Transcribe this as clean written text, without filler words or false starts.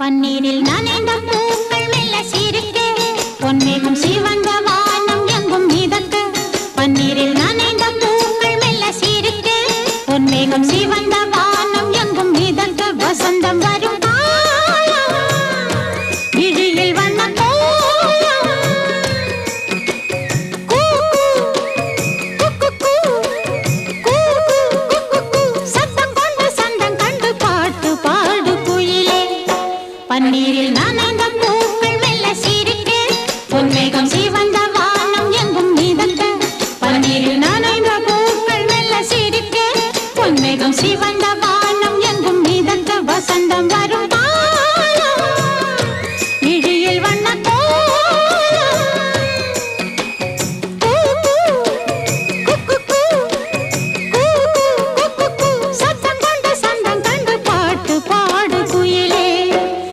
பன்னீரில் நனைந்த பூக்கள் மெல்ல சிரிக்க பொன்மேகம் சிவந்த வானம் எங்கும் மிதக்க பன்னீரில் நனைந்த பூக்கள் மெல்ல சிரிக்க பொன்மேகம் சிவந்த வானம் எங்கும் மிதக்க வசந்தம் வரும் விழியில் வண்ண சத்தம் கொண்டு சந்தம் கண்டு பாட்டு பாடு குயிலே பன்னீரில் நானே